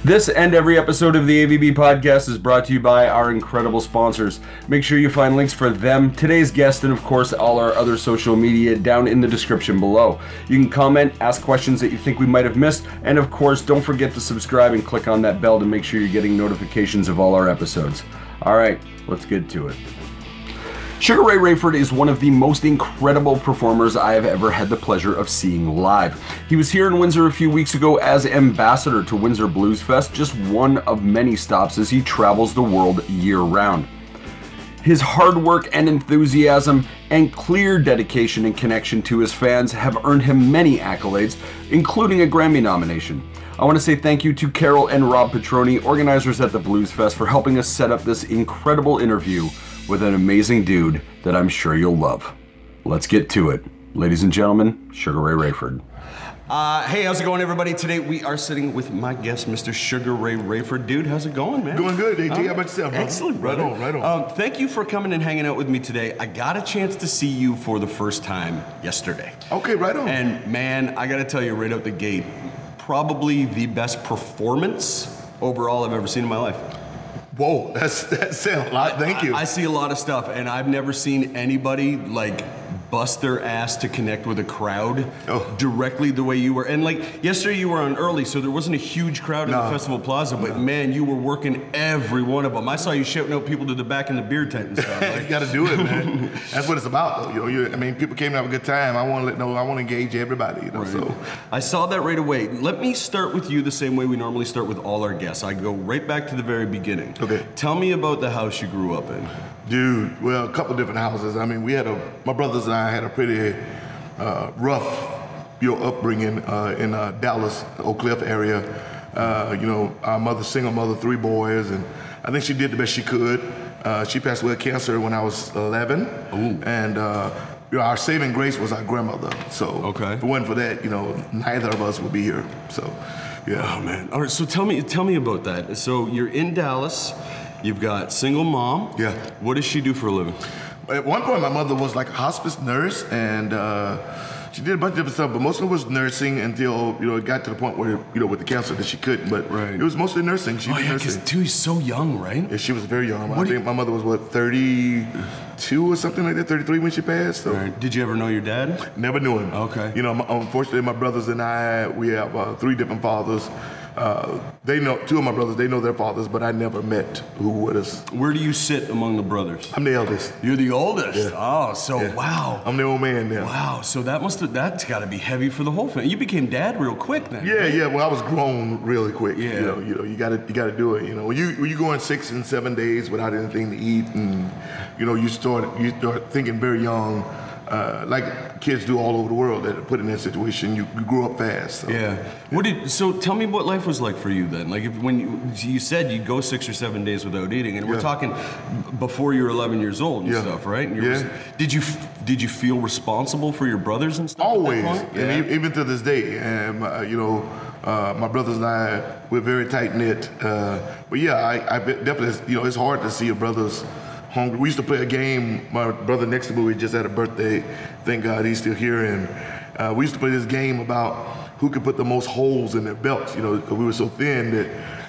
This and every episode of the AVB podcast is brought to you by our incredible sponsors. Make sure you find links for them, today's guest, and of course all our other social media down in the description below. You can comment, ask questions that you think we might have missed, and of course don't forget to subscribe and click on that bell to make sure you're getting notifications of all our episodes. Alright, let's get to it. Sugaray Rayford is one of the most incredible performers I have ever had the pleasure of seeing live. He was here in Windsor a few weeks ago as ambassador to Windsor Blues Fest, just one of many stops as he travels the world year-round. His hard work and enthusiasm and clear dedication and connection to his fans have earned him many accolades, including a Grammy nomination. I want to say thank you to Carol and Rob Petroni, organizers at the Blues Fest, for helping us set up this incredible interview with an amazing dude that I'm sure you'll love. Let's get to it. Ladies and gentlemen, Sugaray Rayford. Hey, how's it going, everybody? Today we are sitting with my guest, Mr. Sugaray Rayford. Dude, how's it going, man? Going good, AT. How about yourself, bro? Excellent, brother. Right on. Thank you for coming and hanging out with me today. I got a chance to see you for the first time yesterday. Okay, right on. And man, I gotta tell you right out the gate, probably the best performance overall I've ever seen in my life. Whoa, that sounds a lot. Thank you. I see a lot of stuff, and I've never seen anybody like bust their ass to connect with a crowd directly the way you were. And like yesterday, you were on early, so there wasn't a huge crowd in the Festival Plaza. But man, you were working every one of them. I saw you shouting out people to the back in the beer tent and stuff. Like. You got to do it, man. That's what it's about, though. I mean, people came to have a good time. I want to engage everybody. Right. So I saw that right away. Let me start with you the same way we normally start with all our guests. I go right back to the very beginning. Okay. Tell me about the house you grew up in. Dude, well, a couple different houses. I mean, my brothers and I had a pretty rough, upbringing in Dallas, Oak Cliff area. Our mother, single mother, 3 boys, and I think she did the best she could. She passed away of cancer when I was 11. Ooh. And our saving grace was our grandmother. So if it wasn't for that, neither of us would be here. So, yeah. Oh man. All right. So tell me about that. So you're in Dallas. You've got single mom. Yeah. What does she do for a living? At one point, my mother was like a hospice nurse, and she did a bunch of different stuff, but most of it was nursing until, it got to the point where, with the cancer that she couldn't, but it was mostly nursing. She did nursing. Because he's so young, right? Yeah, she was very young. I think my mother was, 32 or something like that, 33 when she passed. So. Right. Did you ever know your dad? Never knew him. Okay. Unfortunately, my brothers and I, we have 3 different fathers. They know 2 of my brothers. They know their fathers, but I never met who was. Where do you sit among the brothers? I'm the eldest. You're the oldest. Yeah. Oh, so wow. I'm the old man now. Wow. So that's got to be heavy for the whole family. You became dad real quick then. Yeah, yeah. Well, I was grown really quick. Yeah. You got to do it. When you go in 6 and 7 days without anything to eat, and you start thinking very young. Like kids do all over the world that are put in that situation, you grew up fast. So. Yeah. So tell me what life was like for you then. Like when you said you'd go 6 or 7 days without eating, and we're talking before you were 11 years old and stuff, right? And did you feel responsible for your brothers and stuff? Always, at that point? and even to this day. And my brothers and I, we're very tight knit. But yeah, I definitely, it's hard to see your brothers hungry. We used to play a game. My brother next to me, we just had a birthday. Thank God he's still here. And we used to play this game about who could put the most holes in their belts, because we were so thin that,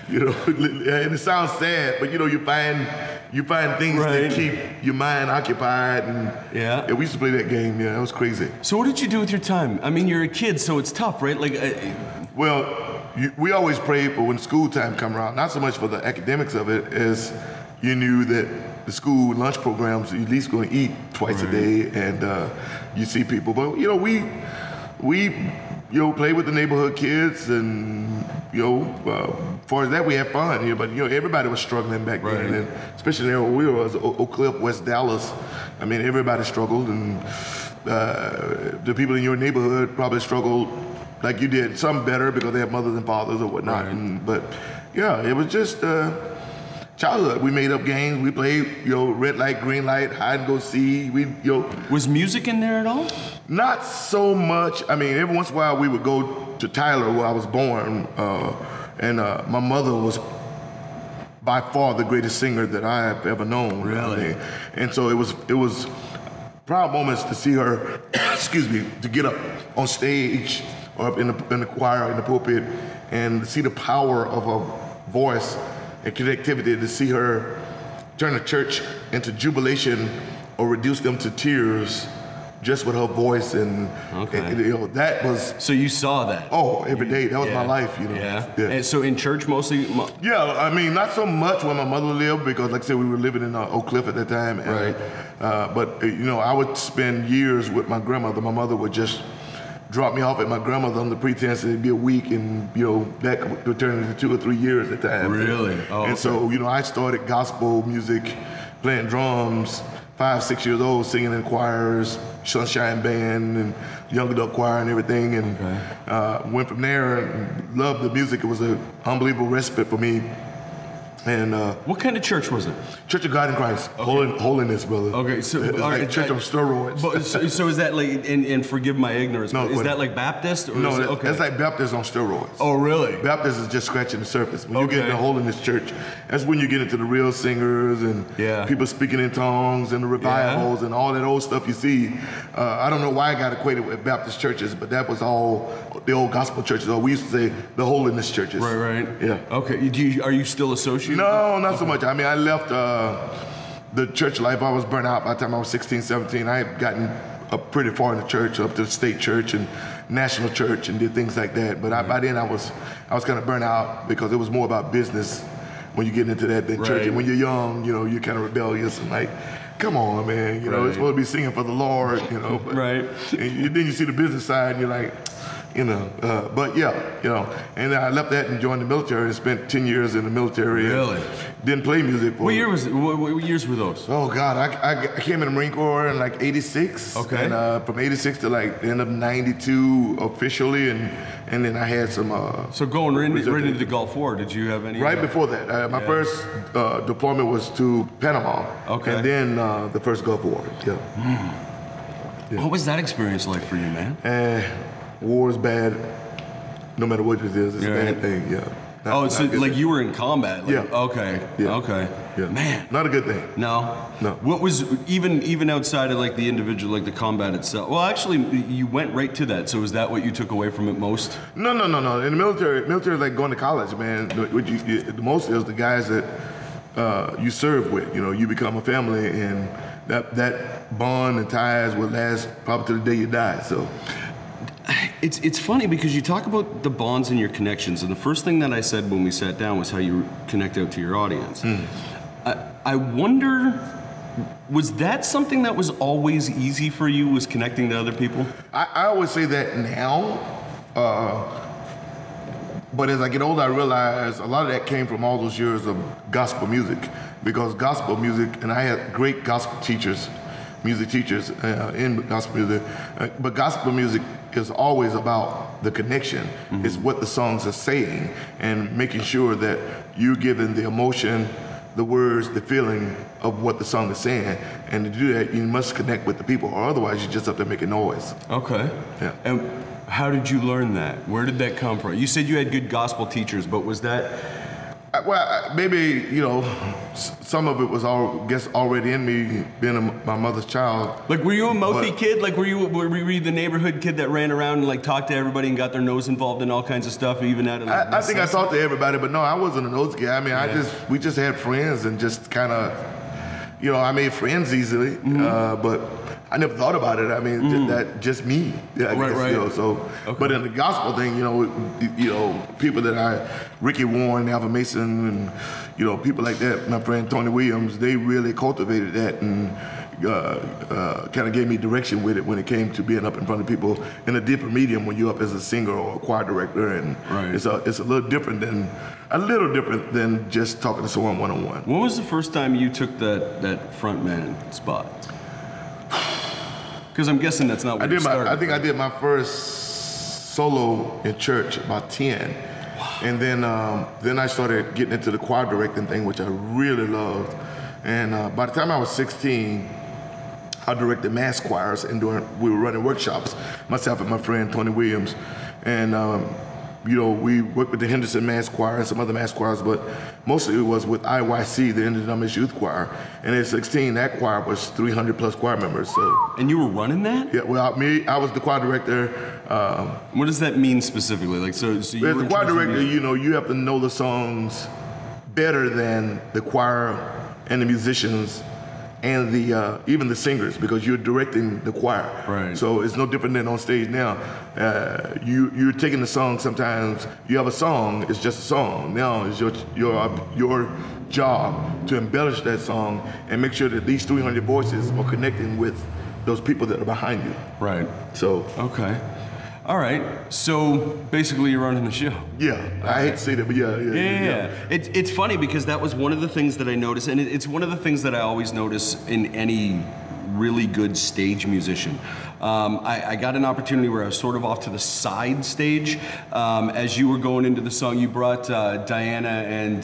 and it sounds sad, but you find things that keep your mind occupied. And we used to play that game. Yeah, that was crazy. So what did you do with your time? I mean, you're a kid, so it's tough, right? We always prayed for when school time come around, not so much for the academics of it as you knew that the school lunch programs, you're at least going to eat twice a day, and you see people. But we play with the neighborhood kids, and as far as that, we had fun. But everybody was struggling back then, and especially there where we were, Oak Cliff, West Dallas. I mean, everybody struggled, and the people in your neighborhood probably struggled like you did. Some better because they have mothers and fathers or whatnot. But yeah, it was just. Childhood. We made up games. We played, red light, green light, hide and go see. Was music in there at all? Not so much. I mean, every once in a while we would go to Tyler, where I was born, and my mother was by far the greatest singer that I have ever known. Really? And so it was proud moments to see her, to get up on stage or up in the choir, in the pulpit, and to see the power of her voice and connectivity, to see her turn a church into jubilation or reduce them to tears just with her voice, and that was. So you saw that? Oh, every day. That was my life, Yeah. And so in church mostly? Yeah, I mean, not so much where my mother lived, because like I said, we were living in Oak Cliff at that time. Right. But I would spend years with my grandmother. My mother would just drop me off at my grandmother on the pretense that it'd be a week, and that would turn into 2 or 3 years at that time. Really? Oh, and so I started gospel music, playing drums, 5, 6 years old, singing in choirs, Sunshine Band, and young adult choir and everything, and went from there and loved the music. It was an unbelievable respite for me. And what kind of church was it? Church of God in Christ. Okay. Holiness, brother. Okay, so it's like church on steroids. But, so is that like, and forgive my ignorance, no, is that like Baptist? Or no, okay. That's like Baptist on steroids. Oh, really? Baptist is just scratching the surface. When you get into holiness church, that's when you get into the real singers and people speaking in tongues and the revivals and all that old stuff you see. I don't know why I got equated with Baptist churches, but that was all the old gospel churches. Or we used to say the holiness churches. Right. Yeah. Okay. Are you still associated? No, not so much. I mean, I left the church life. I was burnt out by the time I was 16, 17. I had gotten up pretty far in the church, up to the state church and national church, and did things like that. But by then I was kind of burnt out, because it was more about business when you get into that than church. And when you're young, you're kind of rebellious and like, come on, man, it's supposed to be singing for the Lord, But, right. And then you see the business side, and you're like, but and I left that and joined the military and spent 10 years in the military. Really? Didn't play music. What years were those? Oh God, I came in the Marine Corps in like '86. Okay. And from '86 to like the end of '92 officially, and then I had some. So going right into the Gulf War, did you have any? Right before that, my first deployment was to Panama. Okay. And then the first Gulf War. Yeah. Yeah. What was that experience like for you, man? War is bad, no matter what it is. It's a bad thing. Yeah. So like you were in combat? Like, okay. Yeah. Okay. Yeah. Man. Not a good thing. No. What was even outside of like the individual, like the combat itself? Well, actually, you went right to that. So is that what you took away from it most? No. In the military is like going to college, man. The most is the guys that you serve with. You become a family, and that bond and ties will last probably to the day you die. So. It's funny because you talk about the bonds and your connections, and the first thing that I said when we sat down was how you connect out to your audience. I wonder, was that something that was always easy for you, was connecting to other people? I always say that now, but as I get older, I realize a lot of that came from all those years of gospel music, because gospel music, and I had great gospel teachers, music teachers in gospel music, but gospel music is always about the connection. Mm-hmm. It's what the songs are saying, and making sure that you're giving the emotion, the words, the feeling of what the song is saying. And to do that, you must connect with the people, or otherwise you're just up there making noise. Okay. Yeah. And how did you learn that? Where did that come from? You said you had good gospel teachers, but was that... Well, maybe, some of it was already in me, being my mother's child. Like, were you a mouthy kid? Like, were you the neighborhood kid that ran around and like talked to everybody and got their nose involved in all kinds of stuff, even out of like, I think I talked to everybody, but no, I wasn't a nosy guy. I mean, we just had friends and just kind of, I made friends easily, but I never thought about it. I mean, that just me. Yeah, I guess, right. So, but in the gospel thing, people that Ricky Warren, Alvin Mason, and people like that. My friend Tony Williams, they really cultivated that and kind of gave me direction with it when it came to being up in front of people in a different medium when you're up as a singer or a choir director, and it's a little different than just talking to someone one-on-one. When was the first time you took that front man spot? Because I'm guessing that's not what you started. I think I did my first solo in church about 10. Wow. And then I started getting into the choir directing thing, which I really loved. And by the time I was 16, I directed mass choirs, and we were running workshops, myself and my friend Tony Williams. And we worked with the Henderson Mass Choir and some other mass choirs, but mostly it was with IYC, the Independent Youth Choir. And at 16, that choir was 300 plus choir members. So. And you were running that? Yeah, well, I was the choir director. What does that mean specifically? Like, so you as the choir director, you have to know the songs better than the choir and the musicians and the even the singers, because you're directing the choir. Right. So it's no different than on stage now. You're taking the song. Sometimes you have a song. It's just a song. Now it's your job to embellish that song and make sure that these 300 voices are connecting with those people that are behind you. Right. So. Okay. All right. So basically, you're running the show. Yeah. I hate to say that, but yeah. It's funny because that was one of the things that I noticed, and it's one of the things that I always notice in any really good stage musician. I got an opportunity where I was sort of off to the side stage. As you were going into the song, you brought Diana and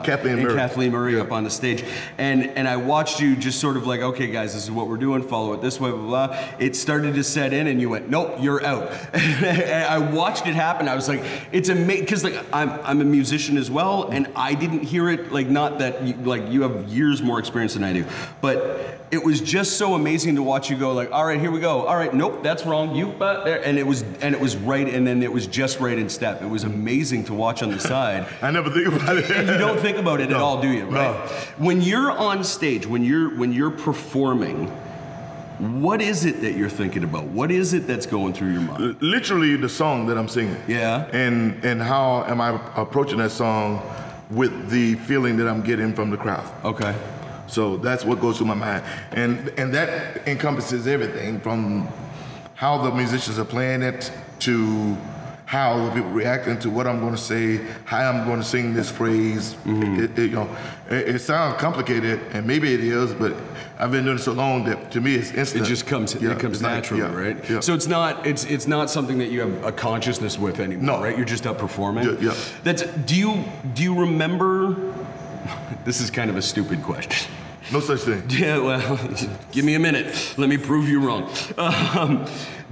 Kathleen Murray up on the stage. And I watched you just sort of like, okay, guys, this is what we're doing, follow it this way, blah, blah, blah. It started to set in and you went, nope, you're out. And I watched it happen. I was like, it's amazing, because like I'm a musician as well, and I didn't hear it, like, not that you have years more experience than I do, but it was just so amazing to watch you go like, all right, here we go. All right, nope, that's wrong. You there, and it was right, and then it was just right in step. It was amazing to watch on the side. I never think about it. And you don't think about it at all, do you? Right? No. When you're on stage, when you're performing, what is it that you're thinking about? What is it that's going through your mind? Literally the song that I'm singing. Yeah. And how am I approaching that song with the feeling that I'm getting from the crowd? Okay. So that's what goes through my mind. And that encompasses everything from how the musicians are playing it to how the people reacting to what I'm going to say, how I'm going to sing this phrase. Mm-hmm. It sounds complicated, and maybe it is, but I've been doing it so long that to me it's instant. It just comes. It comes naturally, right? Yeah. So it's not something that you have a consciousness with anymore, no. Right? You're just up performing. Yeah. Do you remember? This is kind of a stupid question. No such thing. Yeah, well, give me a minute. Let me prove you wrong.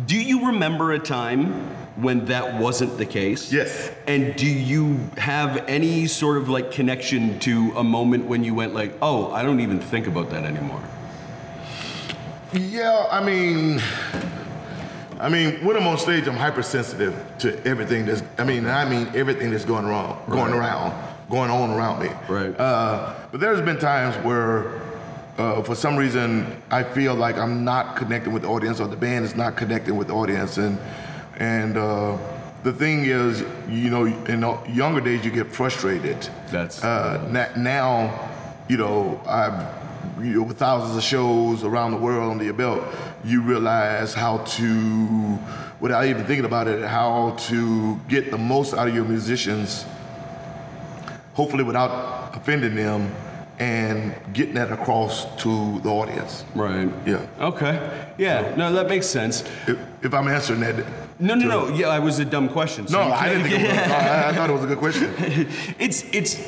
Do you remember a time when that wasn't the case? Yes. And do you have any sort of like connection to a moment when you went like, oh, I don't even think about that anymore? Yeah, I mean, when I'm on stage, I'm hypersensitive to everything that's, everything that's going on around me. Right. But there's been times where, for some reason, I feel like I'm not connecting with the audience, or the band is not connecting with the audience, and the thing is, in younger days you get frustrated. That's now, with thousands of shows around the world under your belt, you realize how to, without even thinking about it, how to get the most out of your musicians, hopefully without offending them, and getting that across to the audience. Right. Yeah. Okay. Yeah. No, that makes sense. If I'm answering that. No. Yeah, it was a dumb question. So no, I didn't think it was. I thought it was a good question. It's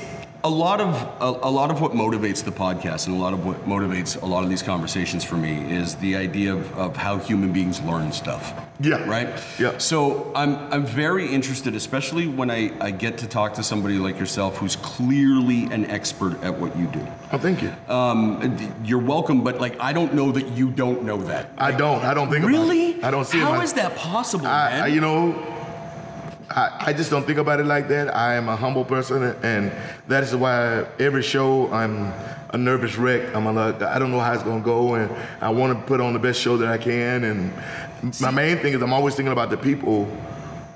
a lot of what motivates the podcast, and a lot of what motivates a lot of these conversations for me is the idea of how human beings learn stuff. Yeah. Right? Yeah. So I'm very interested, especially when I get to talk to somebody like yourself who's clearly an expert at what you do. Oh, thank you. You're welcome, but like I don't know that you don't know that. I don't think really? about it. I don't see it. How is that possible, man? I just don't think about it like that. I am a humble person, and that is why every show I'm a nervous wreck. I don't know how it's gonna go, and I want to put on the best show that I can. And my main thing is I'm always thinking about the people,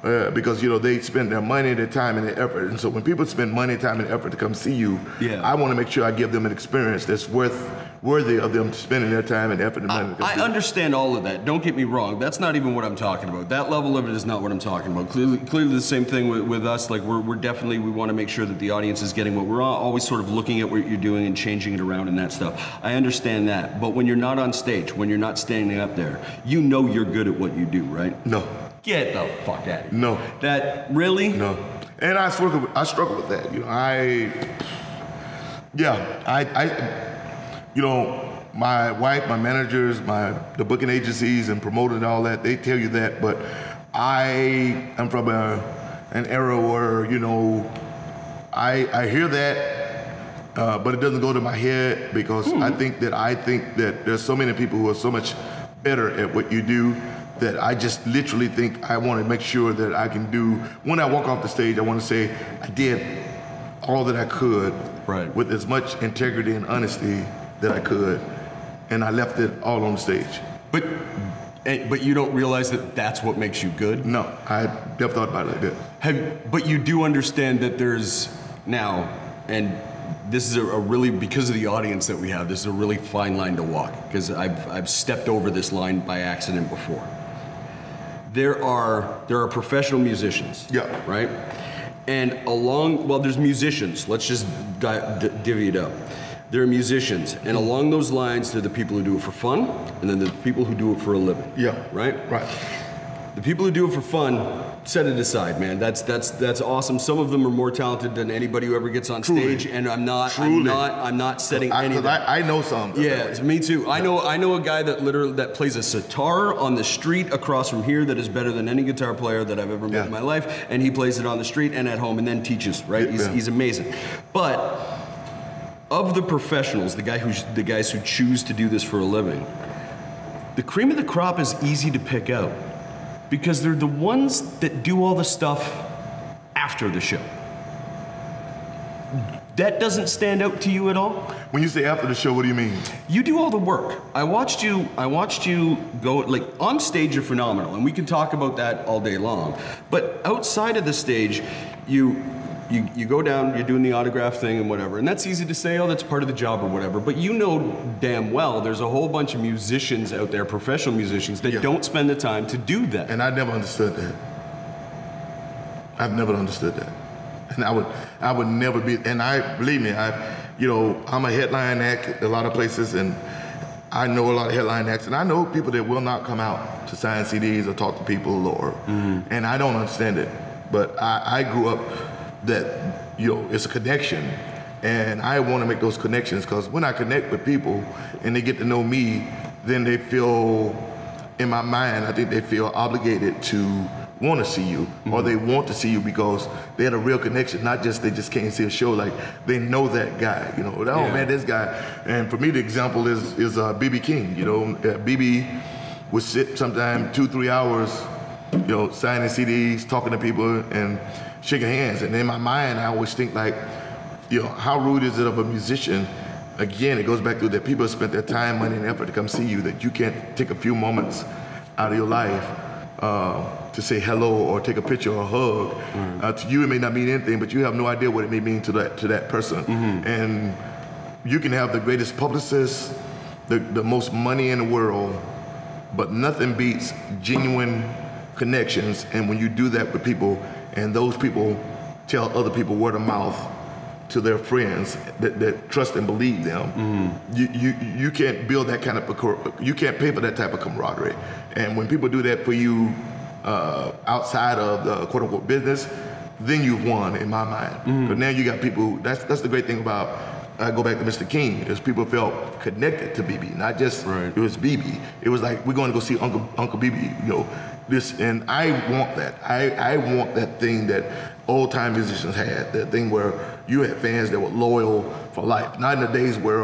because they spend their money, their time, and their effort. And so when people spend money, time, and effort to come see you, I want to make sure I give them an experience that's worthy of them spending their time and effort and money. I understand all of that. Don't get me wrong. That's not even what I'm talking about. That level of it is not what I'm talking about. Clearly the same thing with us. Like we're definitely, we want to make sure that the audience is getting what we're always sort of looking at what you're doing and changing it around and that stuff. I understand that. But when you're not on stage, when you're not standing up there, you're good at what you do, right? No. Get the fuck out of here. No. That, really? No. And I struggle with that. My wife, my managers, the booking agencies and promoters and all that, they tell you that, but I am from a an era where, you know, I hear that, but it doesn't go to my head because I think that there's so many people who are so much better at what you do that I just literally think I want to make sure that I can do, when I walk off the stage, I want to say I did all that I could with as much integrity and honesty that I could, and I left it all on the stage. But you don't realize that that's what makes you good? No, I never thought about it like that. But you do understand that there's now, and this is a really, because of the audience that we have, this is a really fine line to walk, because I've stepped over this line by accident before. There are professional musicians, right? And there's musicians. Let's just divvy it up. There are musicians, and along those lines, there are the people who do it for fun, and then the people who do it for a living. Right? The people who do it for fun, set it aside, man. That's awesome. Some of them are more talented than anybody who ever gets on stage, and I'm not setting any of that. I know some. Yeah, me too. I know a guy that plays a sitar on the street across from here that is better than any guitar player that I've ever met in my life, and he plays it on the street and at home and then teaches, right? He's amazing. But of the professionals, the guys who choose to do this for a living, the cream of the crop is easy to pick out, because they're the ones that do all the stuff after the show. That doesn't stand out to you at all? When you say after the show, what do you mean? You do all the work. I watched you go, like, on stage you're phenomenal, and we can talk about that all day long. But outside of the stage, you go down, you're doing the autograph thing and whatever, and that's easy to say, oh, that's part of the job or whatever, but you know damn well there's a whole bunch of musicians out there, professional musicians, that don't spend the time to do that. And I never understood that. I've never understood that. And I would never be, and believe me, I'm a headline act at a lot of places, and I know a lot of headline acts, and I know people that will not come out to sign CDs or talk to people, and I don't understand it. But I grew up that, it's a connection, and I want to make those connections, because when I connect with people and they get to know me, then they feel, in my mind, I think they feel obligated to want to see you, or they want to see you because they had a real connection, not just they just came to see a show, like they know that guy, man, this guy. And for me, the example is BB King. BB would sit sometimes 2-3 hours, signing CDs, talking to people, and shaking hands. And in my mind, I always think, like, how rude is it of a musician? Again, it goes back to that people spent their time, money, and effort to come see you, that you can't take a few moments out of your life to say hello or take a picture or a hug. To you, it may not mean anything, but you have no idea what it may mean to that person. And you can have the greatest publicist, the most money in the world, but nothing beats genuine connections. And when you do that with people, and those people tell other people word of mouth to their friends that trust and believe them, you can't build that kind of, you can't pay for that type of camaraderie. And when people do that for you outside of the quote unquote business, then you've won, in my mind. But now you got people, that's the great thing about, I go back to Mr. King, is people felt connected to BB, not just it was BB. It was like, we're going to go see Uncle BB, this, and I want that. I want that thing that old time musicians had, that thing where you had fans that were loyal for life, not in the days where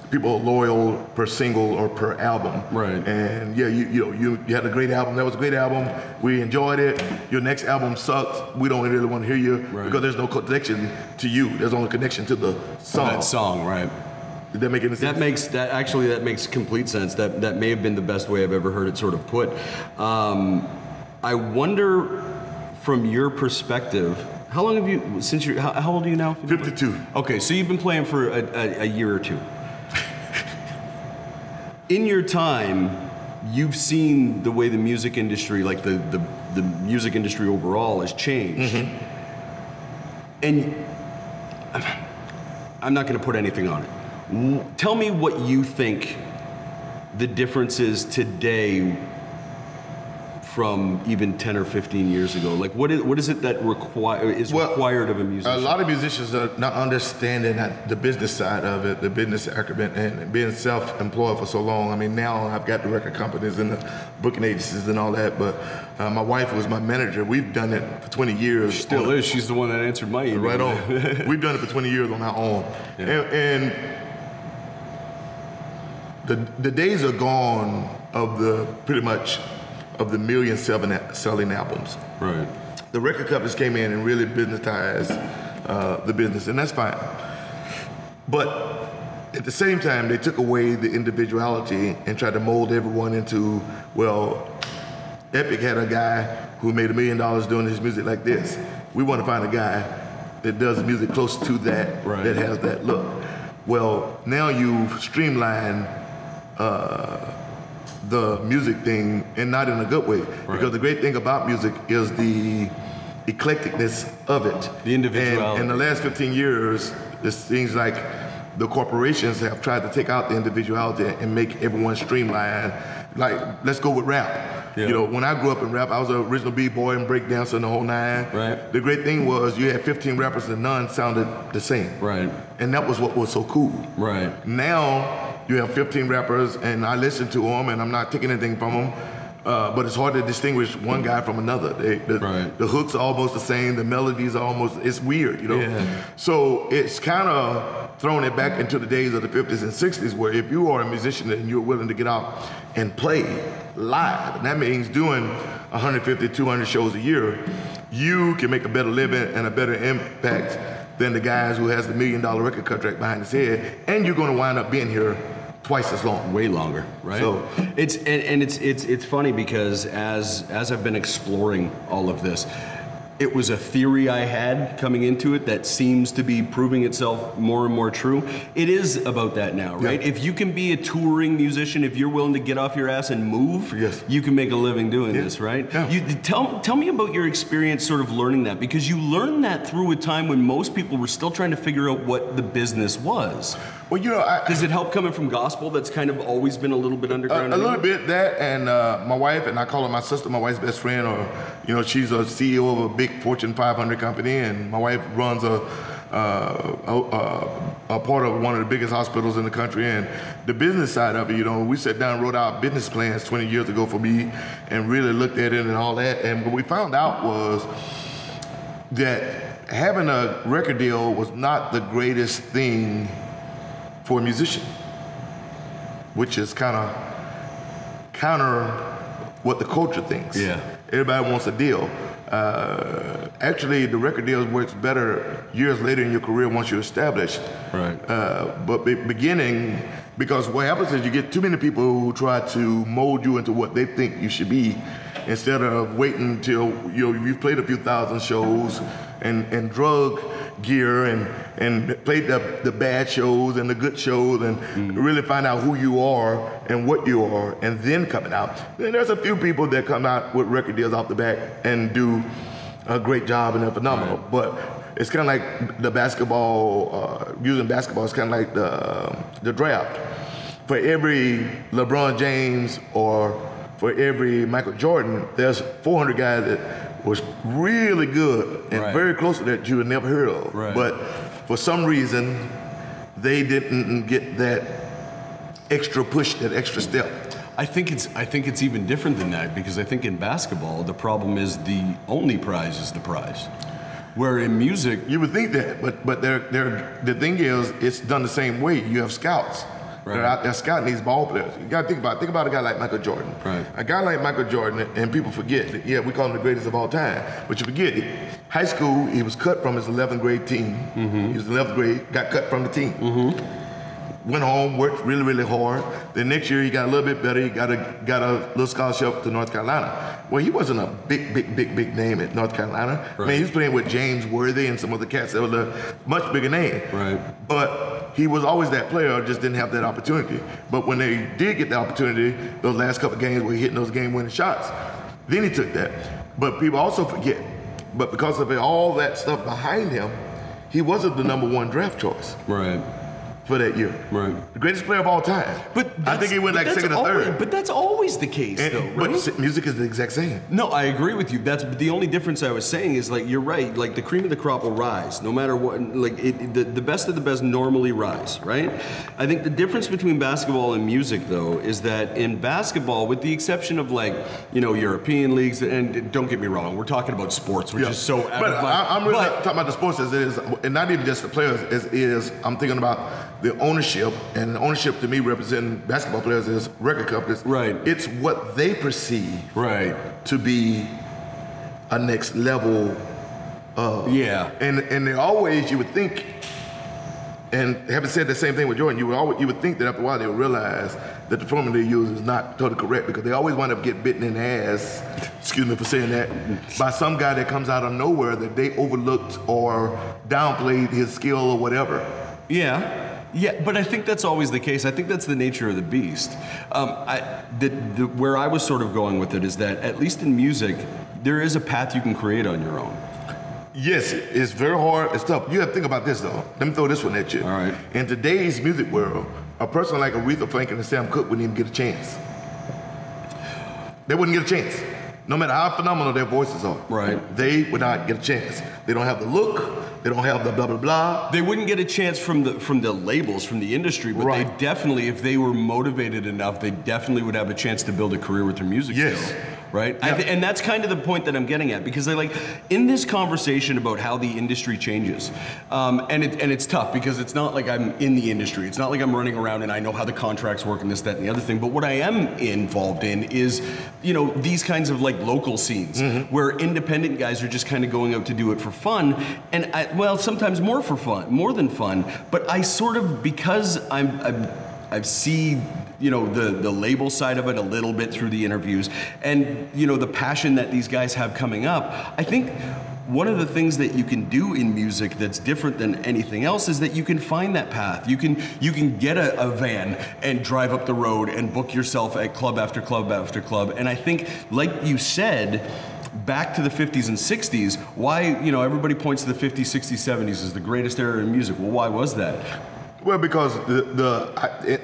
people are loyal per single or per album. And yeah, you had a great album. That was a great album. We enjoyed it. Your next album sucked. We don't really want to hear you because there's no connection to you. There's only connection to the song. That song, right? Did that make any sense? That makes complete sense. That may have been the best way I've ever heard it sort of put. I wonder, from your perspective, how long have you, how old are you now? 52. Okay, so you've been playing for a year or two. In your time, you've seen the way the music industry, like the music industry overall, has changed. And I'm not going to put anything on it. Tell me what you think the difference is today from even 10 or 15 years ago? Like, what is it that required of a musician? A lot of musicians are not understanding the business side of it, the business acumen, and being self-employed for so long. I mean, now I've got the record companies and the booking agencies and all that, but my wife was my manager. We've done it for 20 years. She still is. She's the one that answered my email. Right on. We've done it for 20 years on our own. Yeah. And the days are gone of the million selling albums. Right. The record companies came in and really businessized the business, and that's fine. But at the same time, they took away the individuality and tried to mold everyone into, well, Epic had a guy who made $1 million doing his music like this. We want to find a guy that does music close to that, right, that has that look. Well, now you've streamlined the music thing, and not in a good way. Right. Because the great thing about music is the eclecticness of it. The individuality. And in the last 15 years, it seems like the corporations have tried to take out the individuality and make everyone streamlined. Like, let's go with rap. Yeah. You know, when I grew up in rap, I was an original b-boy and breakdancer and the whole nine. Right. The great thing was you had 15 rappers and none sounded the same. Right. And that was what was so cool. Right. Now, you have 15 rappers, and I listen to them, and I'm not taking anything from them, but it's hard to distinguish one guy from another. Right. The hooks are almost the same, the melodies are almost, it's weird, you know? Yeah. So it's kind of throwing it back into the days of the 50s and 60s, where if you are a musician and you're willing to get out and play live, and that means doing 150, 200 shows a year, you can make a better living and a better impact than the guys who has the $1 million record contract behind his head, and you're going to wind up being here twice as long. Way longer, right? So it's funny because as I've been exploring all of this, it was a theory I had coming into it that seems to be proving itself more and more true. It is about that now, right? Yeah. If you can be a touring musician, if you're willing to get off your ass and move, yes, you can make a living doing this, right? Yeah. You tell me about your experience sort of learning that, because you learned that through a time when most people were still trying to figure out what the business was. Well, you know, does it help coming from gospel that's kind of always been a little bit underground? A little bit that, and my wife, and I call her my sister, my wife's best friend, or, you know, she's a CEO of a big Fortune 500 company, and my wife runs a part of one of the biggest hospitals in the country. And the business side of it, you know, we sat down and wrote out business plans 20 years ago for me and really looked at it and all that. And what we found out was that having a record deal was not the greatest thing for a musician, which is kind of counter what the culture thinks. Yeah. Everybody wants a deal. Actually, the record deal works better years later in your career once you're established. Right. But beginning, because what happens is you get too many people who try to mold you into what they think you should be, instead of waiting until you've played a few thousand shows and drug gear and played the bad shows and the good shows and really find out who you are and what you are, and then coming out. Then there's a few people that come out with record deals off the back and do a great job and they're phenomenal. Right. But it's kind of like the basketball, using basketball is kind of like the draft. For every LeBron James or for every Michael Jordan, there's 400 guys that was really good and right, very close to that you would never hear of. Right. But for some reason, they didn't get that extra push, that extra step. I think it's even different than that, because I think in basketball the problem is the only prize is the prize. Where in music, you would think that, but the thing is, it's done the same way. You have scouts. Right. They're out there scouting these ball players. You got to think about a guy like Michael Jordan. Right. A guy like Michael Jordan, and people forget that, yeah, we call him the greatest of all time, but you forget it. High school, he was cut from his 11th grade team. Mm-hmm. He was in 11th grade, got cut from the team. Mm-hmm. Went home, worked really, really hard. Then next year he got a little bit better. He got a little scholarship to North Carolina. Well, he wasn't a big name at North Carolina. Right. I mean, he was playing with James Worthy and some other cats that were a much bigger name. Right. But he was always that player, just didn't have that opportunity. But when they did get the opportunity, those last couple of games where he hitting those game-winning shots, then he took that. But people also forget, but because of all that stuff behind him, he wasn't the #1 draft choice. Right. for that year. Right. The greatest player of all time. But I think he went like second or third. But that's always the case, though, right? But music is the exact same. No, I agree with you. That's the only difference I was saying is like you're right. Like the cream of the crop will rise, no matter what. Like the best of the best normally rise, right? I think the difference between basketball and music, though, is that in basketball, with the exception of like European leagues, and don't get me wrong, we're talking about sports, which is so out of my. I'm really talking about the sports as it is, and not even just the players. As is, I'm thinking about the ownership, and the ownership to me representing basketball players is record companies. Right. It's what they perceive to be a next level. And they always, you would think, and having said the same thing with Jordan, you would think that after a while they would realize that the formula they use is not totally correct, because they always wind up getting bitten in the ass, excuse me for saying that, by some guy that comes out of nowhere that they overlooked or downplayed his skill or whatever. Yeah, but I think that's always the case. I think that's the nature of the beast. Where I was sort of going with it is that, at least in music, there is a path you can create on your own. Yes, it's very hard. It's tough. You have to think about this, though. Let me throw this one at you. All right. In today's music world, a person like Aretha Franklin and Sam Cooke wouldn't even get a chance. They wouldn't get a chance. No matter how phenomenal their voices are. Right. They would not get a chance. They don't have the look. They don't have the blah, blah, blah. They wouldn't get a chance from the labels, from the industry, but they definitely, if they were motivated enough, they definitely would have a chance to build a career with their music still. Right? Yeah. And that's kind of the point that I'm getting at, because in this conversation about how the industry changes, and it's tough because it's not like I'm in the industry. It's not like I'm running around and I know how the contracts work and this, that, and the other thing. But what I am involved in is, these kinds of like local scenes where independent guys are just kind of going out to do it for fun. And sometimes more than fun. But I sort of, because I've seen the label side of it a little bit through the interviews, and the passion that these guys have coming up, I think one of the things that you can do in music that's different than anything else is that you can find that path. You can get a van and drive up the road and book yourself at club after club after club. And I think, like you said, back to the 50s and 60s, why, everybody points to the 50s, 60s, 70s as the greatest era in music. Well, why was that? Well, because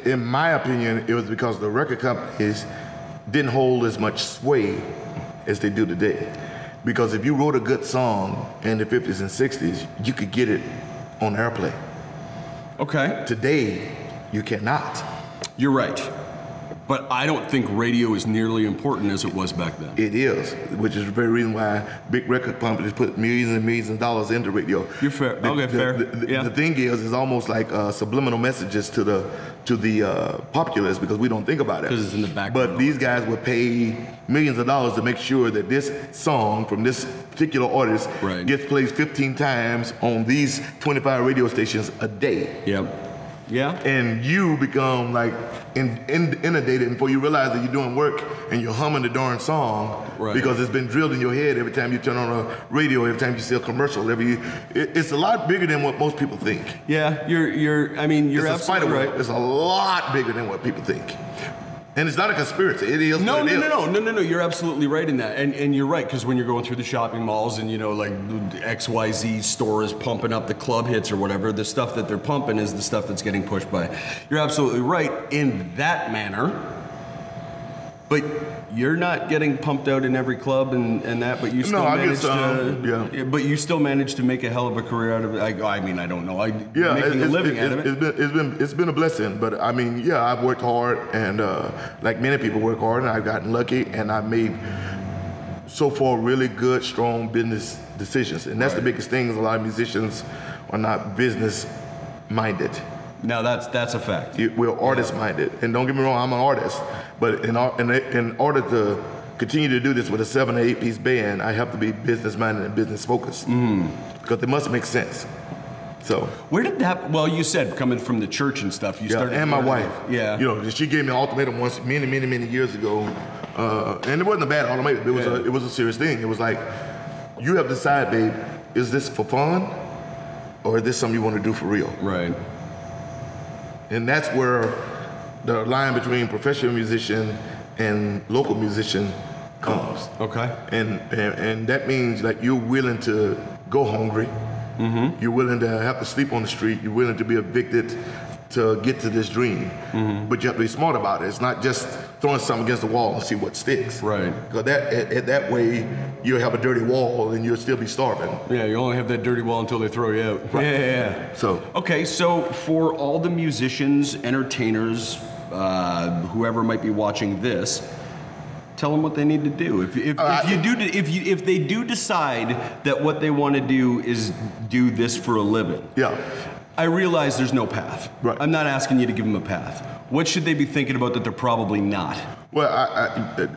in my opinion, it was because the record companies didn't hold as much sway as they do today. Because if you wrote a good song in the 50s and 60s, you could get it on airplay. Okay. Today, you cannot. You're right. But I don't think radio is nearly important as it was back then. It is, which is the very reason why big record companies put millions and millions of dollars into radio. You're fair. Fair. The thing is, it's almost like subliminal messages to the populace, because we don't think about it. Because it's in the background. But these guys would pay millions of dollars to make sure that this song from this particular artist gets played 15 times on these 25 radio stations a day. Yep. Yeah. And you become like inundated, and before you realize that you're doing work and you're humming the darn song because it's been drilled in your head every time you turn on a radio, every time you see a commercial, it's a lot bigger than what most people think. Yeah, you're absolutely right. It's a lot bigger than what people think. And it's not a conspiracy. It is. No. You're absolutely right in that, and you're right, because when you're going through the shopping malls and like XYZ store is pumping up the club hits or whatever, the stuff that they're pumping is the stuff that's getting pushed by. You're absolutely right in that manner. But you're not getting pumped out in every club and that, but you still managed to. But you still managed to make a hell of a career out of it. I mean, I don't know. Making a living out of it. It's been a blessing, but I mean, I've worked hard, and like many people work hard, and I've gotten lucky, and I've made so far really good, strong business decisions, and that's the biggest thing. Is a lot of musicians are not business minded. Now that's a fact. We're artist minded, and don't get me wrong, I'm an artist. But in order to continue to do this with a 7 or 8 piece band, I have to be business minded and business focused because it must make sense. So where did that? Well, you said coming from the church and stuff. You started. And my wife. Yeah. She gave me an ultimatum once, many years ago, and it wasn't a bad ultimatum. It was a serious thing. It was like, you have to decide, babe, is this for fun, or is this something you want to do for real? Right. And that's where the line between professional musician and local musician comes. Okay. And that means like you're willing to go hungry. You're willing to have to sleep on the street. You're willing to be evicted to get to this dream. But you have to be smart about it. It's not just throwing something against the wall and see what sticks. Right. Because that way you'll have a dirty wall and you'll still be starving. Yeah, you only have that dirty wall until they throw you out. Right. Yeah. So okay, so for all the musicians, entertainers, whoever might be watching this, tell them what they need to do. If they do decide that what they want to do is do this for a living. yeah. I realize there's no path. Right. I'm not asking you to give them a path. What should they be thinking about that they're probably not? Well,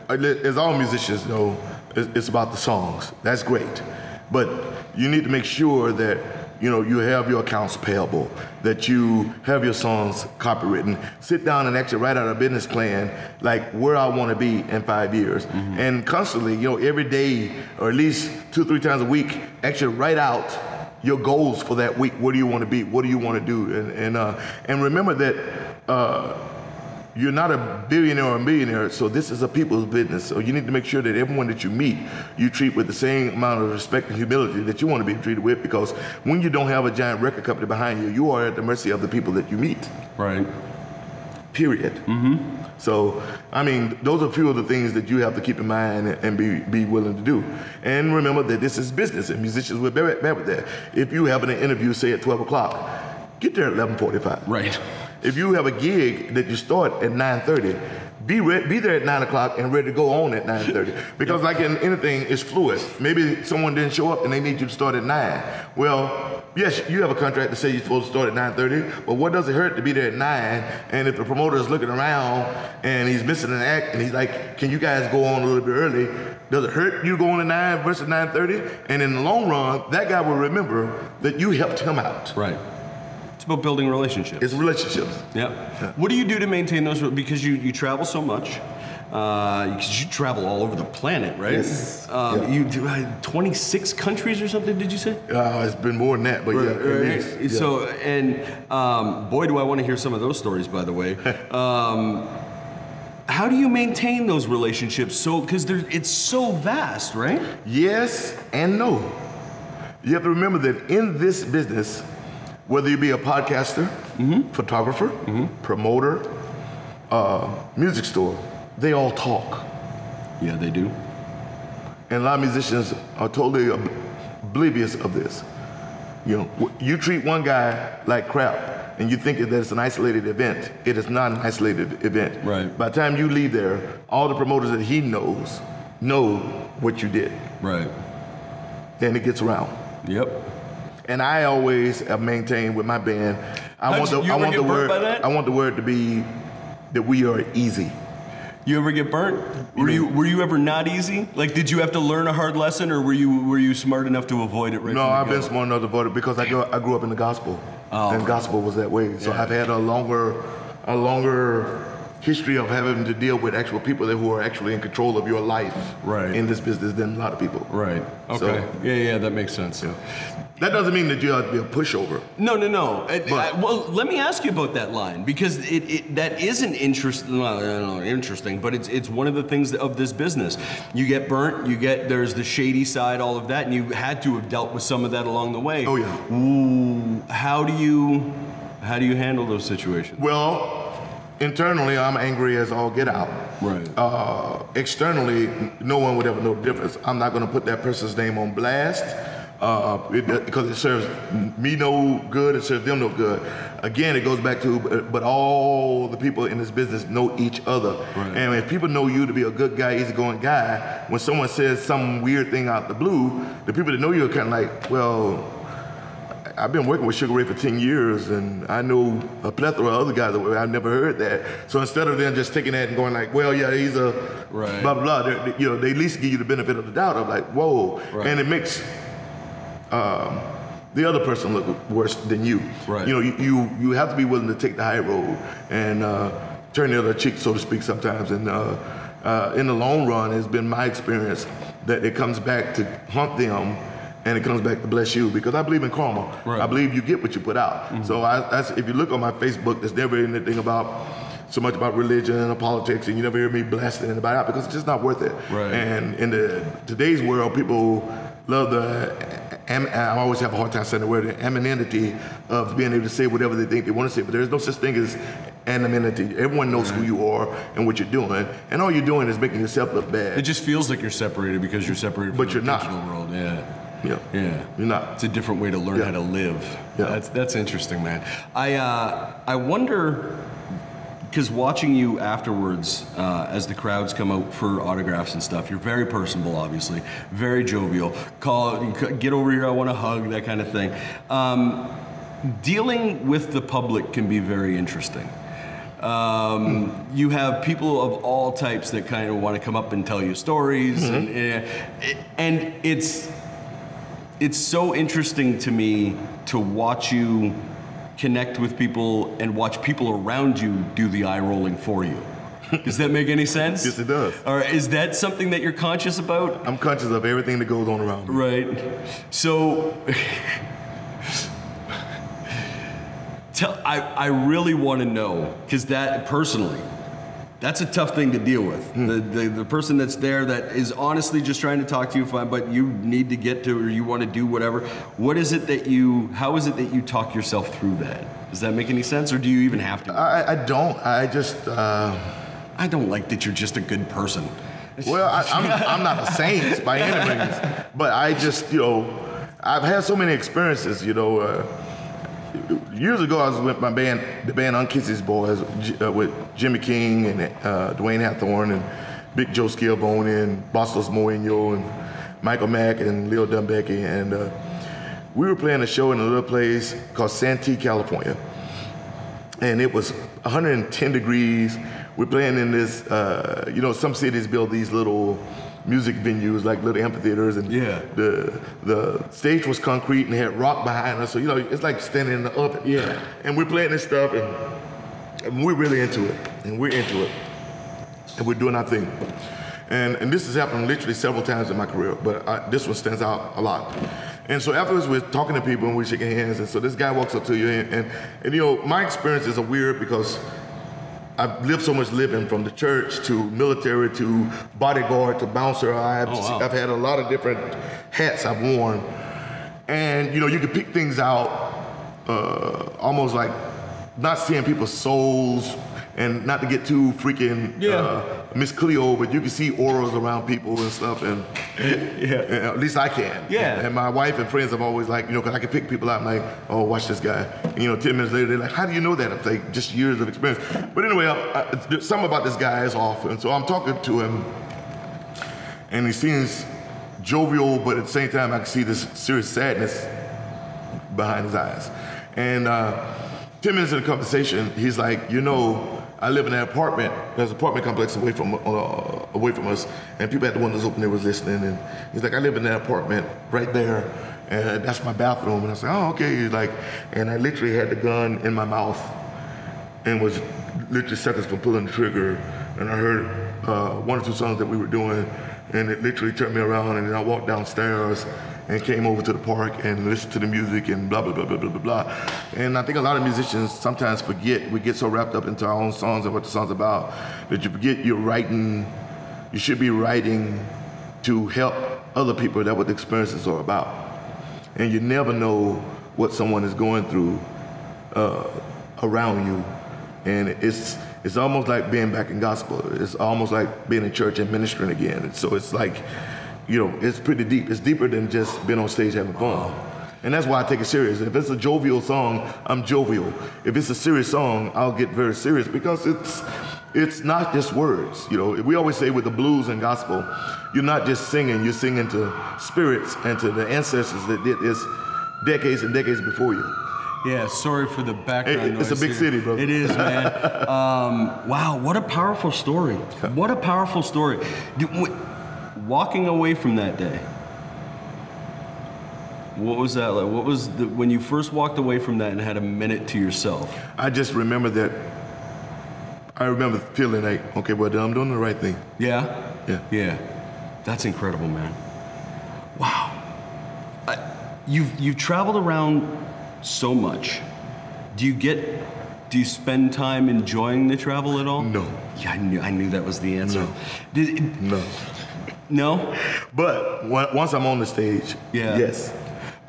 as all musicians know, it's about the songs. That's great. But you need to make sure that you have your accounts payable, that you have your songs copywritten. Sit down and actually write out a business plan, like where I want to be in 5 years. And constantly, every day, or at least 2 or 3 times a week, actually write out your goals for that week. Where do you want to be? What do you want to do? And remember that you're not a billionaire or a millionaire, so this is a people's business. So you need to make sure that everyone that you meet, you treat with the same amount of respect and humility that you want to be treated with, because when you don't have a giant record company behind you, you are at the mercy of the people that you meet. Right. Period. So, I mean, those are a few of the things that you have to keep in mind and be willing to do. And remember that this is business, and musicians will be bad with that. If you have an interview, say at 12 o'clock, get there at 11:45. Right. If you have a gig that you start at 9:30, be there at 9 o'clock and ready to go on at 9:30. Because like in anything, it's fluid. Maybe someone didn't show up and they need you to start at 9. Well, yes, you have a contract that says you're supposed to start at 9:30, but what does it hurt to be there at 9? And if the promoter is looking around and he's missing an act and he's like, can you guys go on a little bit early? Does it hurt you going to 9 versus 9:30? And in the long run, that guy will remember that you helped him out. Right. It's about building relationships. It's relationships. Yeah. What do you do to maintain those? Because you travel so much. Because you travel all over the planet, right? Yes. You do 26 countries or something, did you say? It's been more than that, but yeah, it is. Yeah. So, and boy, do I want to hear some of those stories, by the way. How do you maintain those relationships? Because it's so vast, right? Yes and no. You have to remember that in this business, whether you be a podcaster, photographer, promoter, music store, they all talk. Yeah, they do. And a lot of musicians are totally oblivious of this. You treat one guy like crap and you think that it's an isolated event. It is not an isolated event. Right. By the time you leave there, all the promoters that he knows know what you did. Right. Then it gets around. Yep. And I always have maintained with my band, I want the word to be that we are easy. You ever get burnt? Were you ever not easy? Like, did you have to learn a hard lesson, or were you smart enough to avoid it right No, from the I've go? been smart enough to avoid it because I grew up in the gospel. Oh, and gospel was that way. So Yeah. I've had a longer history of having to deal with actual people who are actually in control of your life in this business than a lot of people. Right. Okay. So, yeah, that makes sense. Yeah. That doesn't mean that you have to be a pushover. No. Well, let me ask you about that line, because that is an interesting. Well, I don't know, interesting, but it's one of the things of this business. You get burnt. There's the shady side, all of that, and you had to have dealt with some of that along the way. Oh yeah. Ooh, how do you handle those situations? Well, internally, I'm angry as all get out. Right. Externally, no one would ever know the difference. I'm not going to put that person's name on blast because it serves me no good, it serves them no good. Again, it goes back to, but all the people in this business know each other. Right. And if people know you to be a good guy, easygoing guy, when someone says some weird thing out the blue, the people that know you are kind of like, well, I've been working with Sugaray for 10 years, and I know a plethora of other guys that I've never heard that. So instead of them just taking that and going like, well, yeah, he's a blah, blah, blah, they at least give you the benefit of the doubt of like, whoa. Right. And it makes the other person look worse than you. Right. You have to be willing to take the high road and turn the other cheek, so to speak, sometimes. And in the long run, it's been my experience that it comes back to haunt them, and it comes back to bless you, because I believe in karma. Right. I believe you get what you put out. Mm-hmm. So if you look on my Facebook, there's never anything so much about religion or politics, and you never hear me blasting anybody out, because it's just not worth it. Right. And in today's world, people love the I always have a hard time saying the word, anonymity of being able to say whatever they think they want to say, but there's no such thing as anonymity. Everyone knows who you are and what you're doing, and all you're doing is making yourself look bad. It just feels like you're separated because you're separated from the digital world. Yeah. Yeah, you're not. It's a different way to learn how to live. Yeah. That's interesting, man. I wonder, because watching you afterwards, as the crowds come out for autographs and stuff, you're very personable, obviously, very jovial. Get over here, I want a hug, that kind of thing. Dealing with the public can be very interesting. You have people of all types that kind of want to come up and tell you stories, and it's so interesting to me to watch you connect with people and watch people around you do the eye rolling for you. Does that make any sense? Yes, it does. Or is that something that you're conscious about? I'm conscious of everything that goes on around me. Right. So, I really want to know, because that personally, that's a tough thing to deal with. The person that's there that is honestly just trying to talk to you, fine, but you need to get to, or you want to do whatever. How is it that you talk yourself through that? Does that make any sense, or do you even have to? I don't. I just. I don't like that you're just a good person. Well, I'm not a saint by any means, but I just, I've had so many experiences, years ago, I was with my band, the band Unkiss's Boys, with Jimmy King and Dwayne Hathorne and Big Joe Scalbone and Bastos Moinho and Michael Mack and Leo Dunbecky. And we were playing a show in a little place called Santee, California. And it was 110 degrees. We're playing in this, some cities build these little music venues, like little amphitheaters, and the stage was concrete and had rock behind us, so it's like standing in the oven. Yeah. And we're playing this stuff, and we're really into it, and we're doing our thing. And this has happened literally several times in my career, but this one stands out a lot. And so afterwards, we're talking to people and we're shaking hands, and so this guy walks up to you, and my experiences are weird because I've lived so much living, from the church to military to bodyguard to bouncer. I've had a lot of different hats I've worn. And you can pick things out almost like not seeing people's souls, and not to get too freaking Miss Cleo, but you can see auras around people and stuff, and at least I can. Yeah. And my wife and friends have always because I can pick people out, and like, oh, watch this guy. And, 10 minutes later, they're like, how do you know that? I'm like, just years of experience. But anyway, there's something about this guy is off, and so I'm talking to him, and he seems jovial, but at the same time, I can see this serious sadness behind his eyes. And 10 minutes in the conversation, he's like, I live in an apartment. There's an apartment complex away from us, and people had the windows open. They was listening, and he's like, I live in that apartment right there, and that's my bathroom. And I said, oh, okay. He's like, and I literally had the gun in my mouth, and was literally seconds from pulling the trigger, and I heard one or two songs that we were doing, and it literally turned me around, and then I walked downstairs and came over to the park and listened to the music and blah, blah, blah, blah, blah, blah, blah. And I think a lot of musicians sometimes forget, we get so wrapped up into our own songs and what the song's about, that you forget you should be writing to help other people. That's what the experiences are about. And you never know what someone is going through around you. And it's almost like being back in gospel. It's almost like being in church and ministering again. And so it's like, it's pretty deep. It's deeper than just being on stage having fun. And that's why I take it serious. If it's a jovial song, I'm jovial. If it's a serious song, I'll get very serious, because it's not just words. We always say with the blues and gospel, you're not just singing, you're singing to spirits and to the ancestors that did this decades and decades before you. Yeah, sorry for the background noise. It's a big city, brother. It is, man. Wow, what a powerful story. What a powerful story. Walking away from that day, what was that like? What was when you first walked away from that and had a minute to yourself? I just remember that. I remember feeling like, okay, well, I'm doing the right thing. Yeah? Yeah. That's incredible, man. Wow. You've traveled around so much. Do you spend time enjoying the travel at all? No. Yeah, I knew that was the answer. No. No? But once I'm on the stage, yes.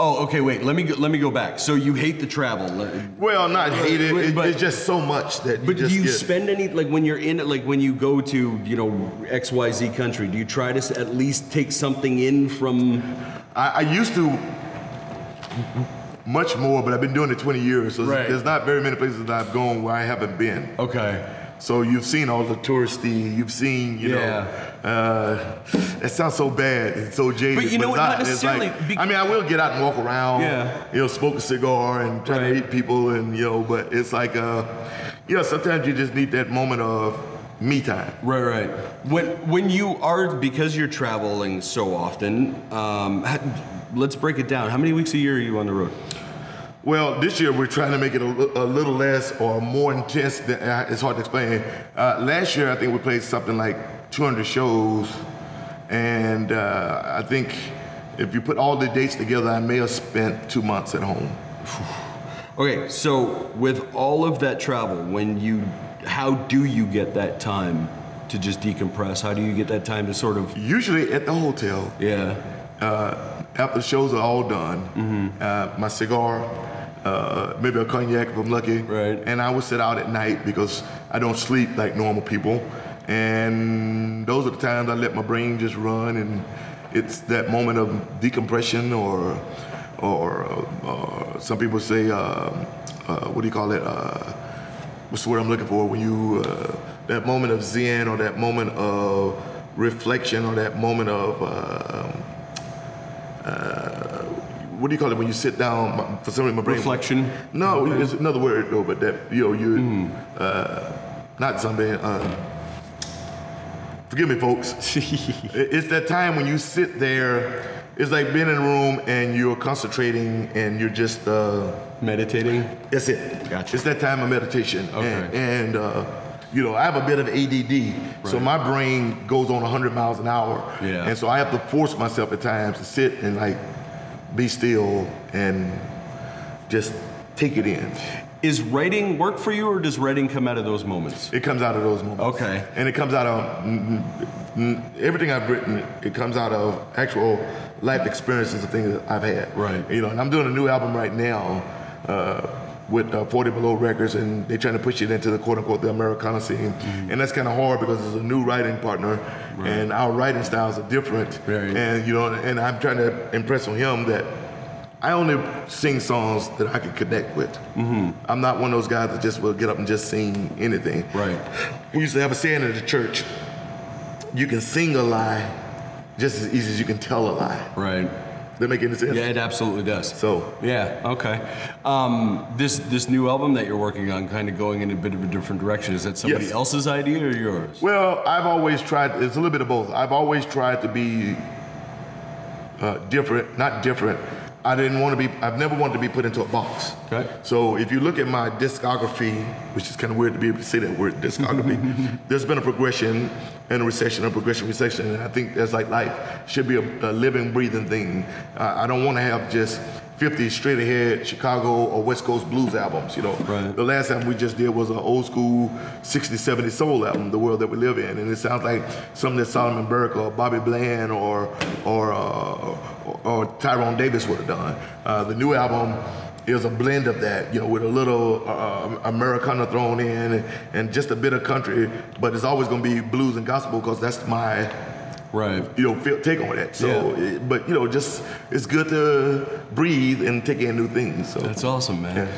Oh, okay. Wait. Let me go back. So you hate the travel? Well, not hate it. It's just so much that. But do you spend any, like when you're in it, like when you go to XYZ country? Do you try to at least take something in from? I used to much more, but I've been doing it 20 years, so there's not very many places that I've gone where I haven't been. Okay. So you've seen all the touristy, you've seen, it sounds so bad, it's so jaded. But you know what, not necessarily. Like, I mean, I will get out and walk around, smoke a cigar and try to meet people, and but it's like, sometimes you just need that moment of me time. Right. When you are, because you're traveling so often, let's break it down. How many weeks a year are you on the road? Well, this year we're trying to make it a little less or more intense. It's hard to explain. Last year, I think we played something like 200 shows, and I think if you put all the dates together, I may have spent 2 months at home. Okay, so with all of that travel, how do you get that time to just decompress? How do you get that time to sort of? Usually at the hotel. Yeah. After the shows are all done, my cigar, maybe a cognac if I'm lucky, and I would sit out at night because I don't sleep like normal people, and those are the times I let my brain just run, and it's that moment of decompression, or some people say, what do you call it? What's the word I'm looking for? When you that moment of zen, or that moment of reflection, or that moment of what do you call it when you sit down? For some reason, my brain. Reflection. No, it's another word though. But that not zombie. Forgive me, folks. It's that time when you sit there. It's like being in a room and you're concentrating and you're just meditating. That's it. Gotcha. It's that time of meditation. Okay. And I have a bit of ADD, so my brain goes on 100 miles an hour. Yeah. And so I have to force myself at times to sit and like be still and just take it in. Is writing work for you, or does writing come out of those moments? It comes out of those moments. Okay. And it comes out of everything I've written. It comes out of actual life experiences of things that I've had. Right. And I'm doing a new album right now with 40 Below Records, and they're trying to push it into the quote-unquote the Americana scene. And that's kind of hard because it's a new writing partner, and our writing styles are different. Right. And I'm trying to impress on him that I only sing songs that I can connect with. I'm not one of those guys that just will get up and just sing anything. Right. We used to have a saying at the church, you can sing a lie just as easy as you can tell a lie. Right. Does that make any sense? Yeah, it absolutely does. So. Yeah, okay. This new album that you're working on, kind of going in a bit of a different direction, is that somebody else's idea or yours? Well, I've always tried, it's a little bit of both. I've always tried to be different, not different. I've never wanted to be put into a box. Okay. So if you look at my discography, which is kind of weird to be able to say that word, discography, there's been a progression and a recession, and I think that's like life. Should be a living, breathing thing. I don't want to have just 50 straight ahead Chicago or West Coast blues albums, Right. The last album we just did was an old school 60s, 70s soul album, The World That We Live In, and it sounds like something that Solomon Burke or Bobby Bland or Tyrone Davis would have done. The new album is a blend of that, with a little Americana thrown in and just a bit of country, but it's always going to be blues and gospel because that's my take on it. So, but just it's good to breathe and take in new things. So that's awesome, man. Yeah.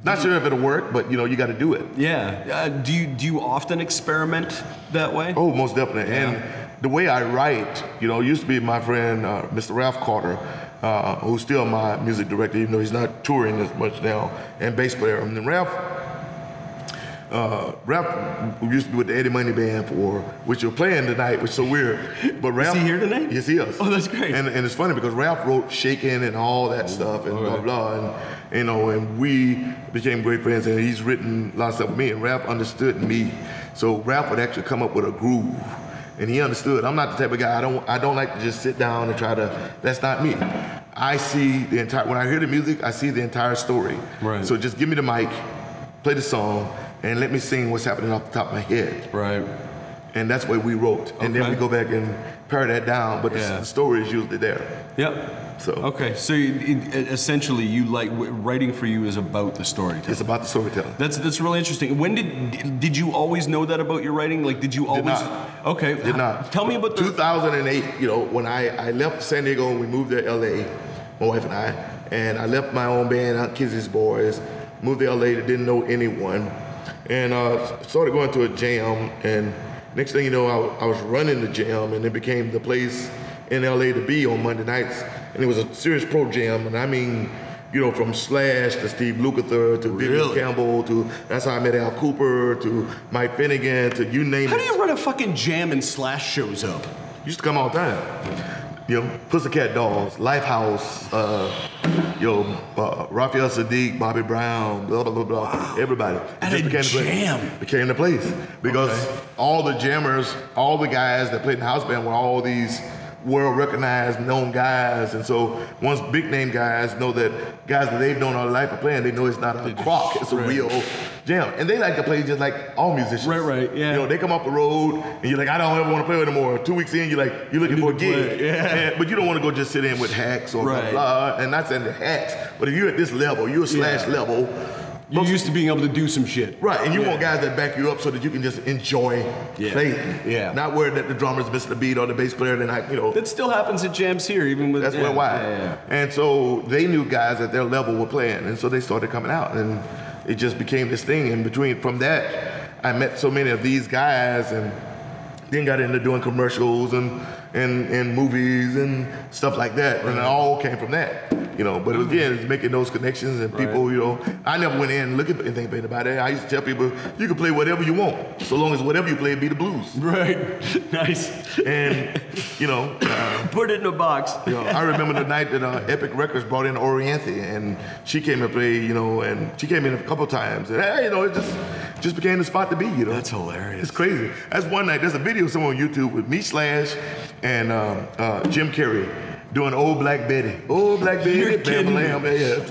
Not sure if it'll work, but you got to do it. Yeah. Do you often experiment that way? Oh, most definitely. Yeah. And the way I write, used to be my friend Mr. Ralph Carter, who's still my music director, even though he's not touring as much now, and bass player. And then Ralph used to be with the Eddie Money Band which you're playing tonight, which is so weird. But Ralph, is he here tonight? Yes, he is. Oh, that's great. And it's funny because Ralph wrote Shakin' and all that stuff and blah, blah, and we became great friends, and he's written a lot of stuff with me, and Ralph understood me. So Ralph would actually come up with a groove, and he understood. I'm not the type of guy, I don't like to just sit down and try to, that's not me. I see when I hear the music, I see the entire story. Right. So just give me the mic, play the song, and let me sing what's happening off the top of my head. Right. and that's what we wrote. And then we go back and pare that down, but the story is usually there. Yep. So okay, so essentially, you like writing for you is about the storytelling. It's about the storytelling. That's really interesting. When did you always know that about your writing? Like, did you always? Did not. Okay. Did not. Tell me about 2008. You know, when I left San Diego and we moved to LA, my wife and I left my own band, Aunt Kizzy's Boys, moved to LA, didn't know anyone, and started going to a jam. And next thing you know, I was running the jam, and it became the place in LA to be on Monday nights. And it was a serious pro jam, and I mean, you know, from Slash to Steve Lukather to Vivian Campbell to, that's how I met Al Cooper, to Mike Finnegan, to you name it. How do you run a fucking jam and Slash shows up? Used to come all the time. You know, Pussycat Dolls, Lifehouse, Raphael Sadiq, Bobby Brown, blah, blah, blah, blah, wow. Everybody. At a jam. Became the place. Because all the jammers, all the guys that played in the house band were all these world-recognized, known guys. And so once big-name guys know that guys that they've known all their life are playing, they know it's not a crock, it's a real jam. And they like to play just like all musicians. Right, yeah. You know, they come off the road, and you're like, I don't ever want to play anymore. 2 weeks in, you're looking for a gig. But you don't want to go just sit in with hacks or blah, blah. And not saying the hacks, but if you're at this level, you're Slash level, you're used to being able to do some shit. Right, and you want guys that back you up so that you can just enjoy playing. Yeah. Not worried that the drummer's missing the beat or the bass player, then That still happens at jams here, even with... That's why. And so they knew guys at their level were playing, and so they started coming out, and it just became this thing in between. From that, I met so many of these guys, and then got into doing commercials and movies and stuff like that, and it all came from that. You know, but again, it's making those connections and people, you know, I never went in and looked at anything about it. I used to tell people, you can play whatever you want, so long as whatever you play be the blues. Right, nice. And, you know. Put it in a box. You know, I remember the night that Epic Records brought in Orianthi, and she came and played, you know, and she came in a couple times, and hey, you know, it just became the spot to be, you know. That's hilarious. It's crazy. That's one night, there's a video somewhere on YouTube with me, Slash, and Jim Carrey. Doing Old Black Betty. Old Black Betty. You're kidding me. It's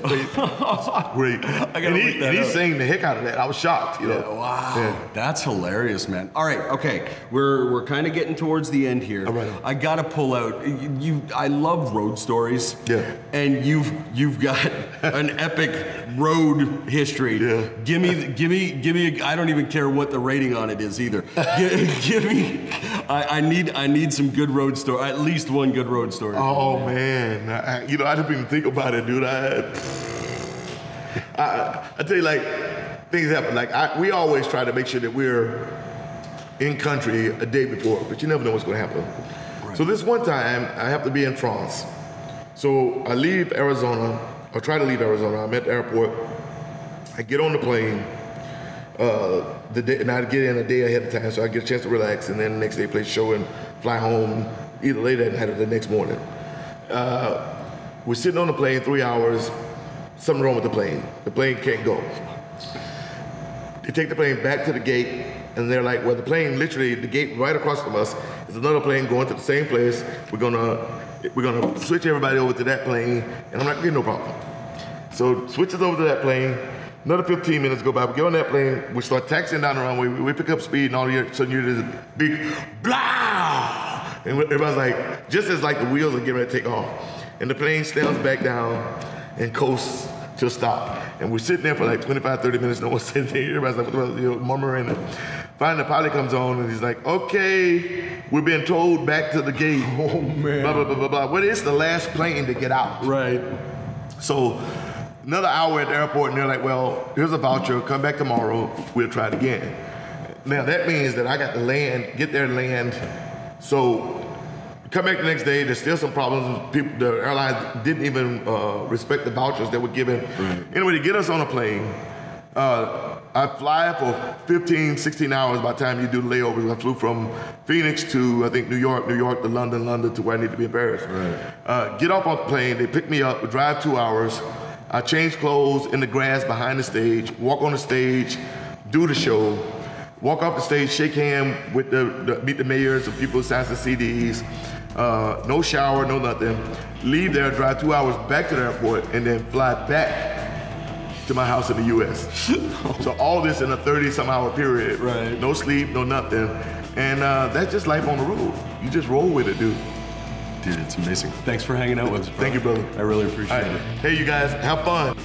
great. And he sang the heck out of that. I was shocked, you know. Yeah, wow. That's hilarious, man. All right, okay. We're kind of getting towards the end here. All right. I gotta pull out. I love road stories. Yeah. And you've got an epic road history. Yeah. Give me. I don't even care what the rating on it is either. Give me. I need some good road story. At least one good road story. Oh man, I didn't even think about it, dude. I tell you, like, things happen. Like, we always try to make sure that we're in country a day before, but you never know what's going to happen. Right. So this one time, I have to be in France. So I leave Arizona, or try to leave Arizona. I'm at the airport. I get on the plane. And I get in a day ahead of time, so I get a chance to relax, and then the next day play a show and fly home either late that night or the next morning. We're sitting on the plane 3 hours, something wrong with the plane. The plane can't go. They take the plane back to the gate, and they're like, well, the plane, literally, the gate right across from us is another plane going to the same place. We're gonna switch everybody over to that plane, and I'm like, okay, no problem. So switches over to that plane. Another 15 minutes go by, we get on that plane, we start taxiing down the runway, we pick up speed, and all of a sudden you hear this big blah! And everybody's like, just as like the wheels are getting ready to take off. And the plane snails back down and coasts to a stop. And we're sitting there for like 25, 30 minutes, no one's sitting there. Everybody's like, murmuring. Finally, the pilot comes on and he's like, okay, we're being told back to the gate. Oh, man. Blah, blah, blah, blah, blah. Well, it's the last plane to get out. Right. So, another hour at the airport, and they're like, well, here's a voucher, come back tomorrow, we'll try it again. Now, that means that I got to get there and land. So, come back the next day, there's still some problems. The airline didn't even respect the vouchers that were given. Right. Anyway, to get us on a plane, I fly for 15, 16 hours by the time you do the layovers. I flew from Phoenix to, I think, New York to London, London to where I need to be in Paris. Right. Get off on the plane, they pick me up, we drive 2 hours. I change clothes in the grass behind the stage, walk on the stage, do the show, walk off the stage, shake hands with meet the mayors of people who sign the CDs, no shower, no nothing. Leave there, drive 2 hours back to the airport, and then fly back to my house in the US. So all this in a 30-some hour period. Right. No sleep, no nothing. And that's just life on the road. You just roll with it, dude. Dude, it's amazing. Thanks for hanging out with us, bro. Thank you, brother. I really appreciate it. Hey, you guys, have fun.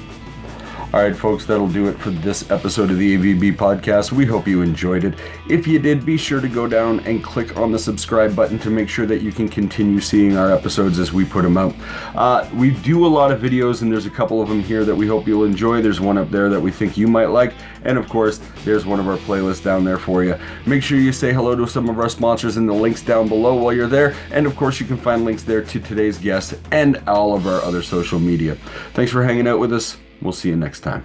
All right, folks, that'll do it for this episode of the AVB podcast. We hope you enjoyed it. If you did, be sure to go down and click on the subscribe button to make sure that you can continue seeing our episodes as we put them out. We do a lot of videos, and there's a couple of them here that we hope you'll enjoy. There's one up there that we think you might like, and of course, there's one of our playlists down there for you. Make sure you say hello to some of our sponsors in the links down below while you're there, and of course, you can find links there to today's guest and all of our other social media. Thanks for hanging out with us. We'll see you next time.